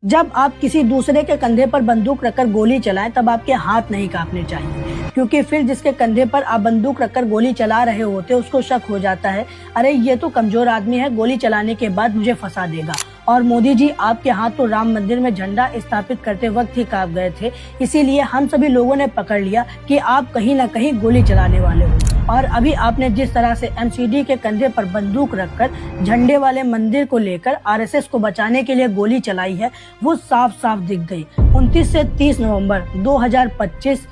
जब आप किसी दूसरे के कंधे पर बंदूक रखकर गोली चलाएं तब आपके हाथ नहीं कांपने चाहिए, क्योंकि फिर जिसके कंधे पर आप बंदूक रखकर गोली चला रहे होते उसको शक हो जाता है, अरे ये तो कमजोर आदमी है, गोली चलाने के बाद मुझे फंसा देगा। और मोदी जी, आपके हाथ तो राम मंदिर में झंडा स्थापित करते वक्त ही कांप गए थे, इसीलिए हम सभी लोगों ने पकड़ लिया कि आप कहीं न कहीं गोली चलाने वाले हो। और अभी आपने जिस तरह से एमसीडी के कंधे पर बंदूक रखकर झंडे वाले मंदिर को लेकर आरएसएस को बचाने के लिए गोली चलाई है, वो साफ साफ दिख गई। 29 से 30 नवंबर 2025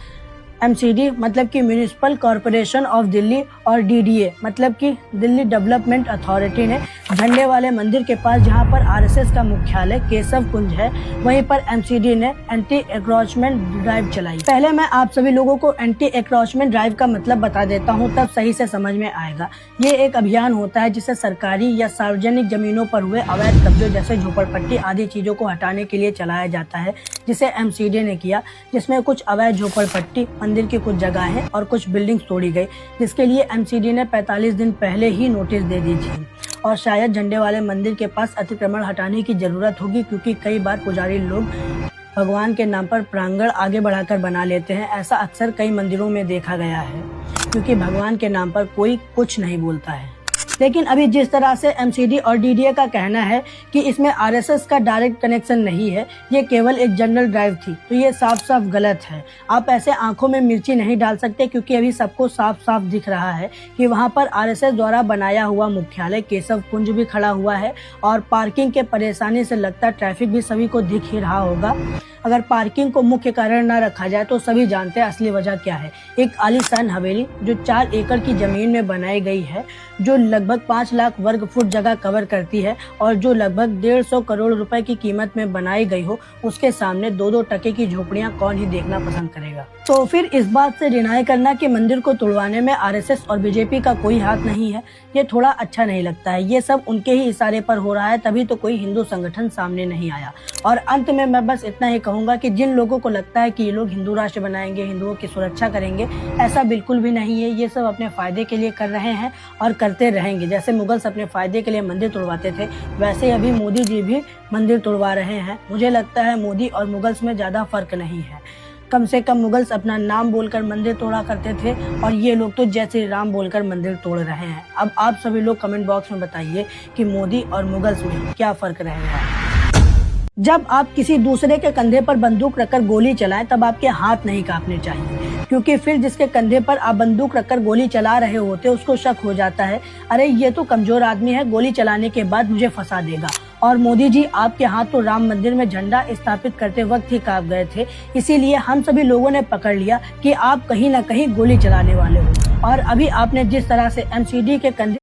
एमसीडी मतलब कि म्यूनिसिपल कॉरपोरेशन ऑफ दिल्ली और डीडीए मतलब कि दिल्ली डेवलपमेंट अथॉरिटी ने झंडे वाले मंदिर के पास, जहां पर आरएसएस का मुख्यालय केशव कुंज है, वहीं पर एमसीडी ने एंटी एंक्रोचमेंट ड्राइव चलाई। पहले मैं आप सभी लोगों को एंटी एंक्रोचमेंट ड्राइव का मतलब बता देता हूं, तब सही से समझ में आएगा। ये एक अभियान होता है जिसे सरकारी या सार्वजनिक जमीनों पर हुए अवैध कब्जों जैसे झोपड़पट्टी आदि चीजों को हटाने के लिए चलाया जाता है, जिसे एमसीडी ने किया, जिसमें कुछ अवैध झोपड़पट्टी, मंदिर की कुछ जगहें और कुछ बिल्डिंग्स तोड़ी गई, जिसके लिए एमसीडी ने 45 दिन पहले ही नोटिस दे दी थी। और शायद झंडे वाले मंदिर के पास अतिक्रमण हटाने की जरूरत होगी, क्योंकि कई बार पुजारी लोग भगवान के नाम पर प्रांगण आगे बढ़ाकर बना लेते हैं। ऐसा अक्सर कई मंदिरों में देखा गया है, क्योंकि भगवान के नाम पर कोई कुछ नहीं बोलता है। लेकिन अभी जिस तरह से एमसीडी और डीडीए का कहना है कि इसमें आरएसएस का डायरेक्ट कनेक्शन नहीं है, ये केवल एक जनरल ड्राइव थी, तो ये साफ साफ गलत है। आप ऐसे आंखों में मिर्ची नहीं डाल सकते, क्योंकि अभी सबको साफ साफ दिख रहा है कि वहां पर आरएसएस द्वारा बनाया हुआ मुख्यालय केशव कुंज भी खड़ा हुआ है, और पार्किंग के परेशानी से लगता ट्रैफिक भी सभी को दिख ही रहा होगा। अगर पार्किंग को मुख्य कारण न रखा जाए तो सभी जानते हैं असली वजह क्या है। एक आलीशान हवेली जो 4 एकड़ की जमीन में बनाई गई है, जो लगभग 5 लाख वर्ग फुट जगह कवर करती है और जो लगभग 150 करोड़ रुपए की कीमत में बनाई गई हो, उसके सामने 2-2 टके की झोपड़ियां कौन ही देखना पसंद करेगा। तो फिर इस बात से डिनाई करना कि मंदिर को तोड़वाने में आरएसएस और बीजेपी का कोई हाथ नहीं है, ये थोड़ा अच्छा नहीं लगता है। ये सब उनके ही इशारे पर हो रहा है, तभी तो कोई हिंदू संगठन सामने नहीं आया। और अंत में मैं बस इतना ही कहूंगा कि जिन लोगों को लगता है कि ये लोग हिंदू राष्ट्र बनाएंगे, हिंदुओं की सुरक्षा करेंगे, ऐसा बिल्कुल भी नहीं है। ये सब अपने फायदे के लिए कर रहे हैं और करते रहेंगे। जैसे मुगल्स अपने फायदे के लिए मंदिर तोड़वाते थे, वैसे अभी मोदी जी भी मंदिर तोड़वा रहे हैं। मुझे लगता है मोदी और मुगल्स में ज्यादा फर्क नहीं है। कम से कम मुगल्स अपना नाम बोलकर मंदिर तोड़ा करते थे, और ये लोग तो जय श्री राम बोलकर मंदिर तोड़ रहे हैं। अब आप सभी लोग कमेंट बॉक्स में बताइए कि मोदी और मुगल्स में क्या फर्क रहेगा। जब आप किसी दूसरे के कंधे पर बंदूक रखकर गोली चलाएं तब आपके हाथ नहीं कांपने चाहिए, क्योंकि फिर जिसके कंधे पर आप बंदूक रखकर गोली चला रहे होते उसको शक हो जाता है, अरे ये तो कमजोर आदमी है, गोली चलाने के बाद मुझे फंसा देगा। और मोदी जी, आपके हाथ तो राम मंदिर में झंडा स्थापित करते वक्त ही कांप गए थे, इसीलिए हम सभी लोगों ने पकड़ लिया कि आप कहीं न कहीं गोली चलाने वाले हो। और अभी आपने जिस तरह से एमसीडी के कंधे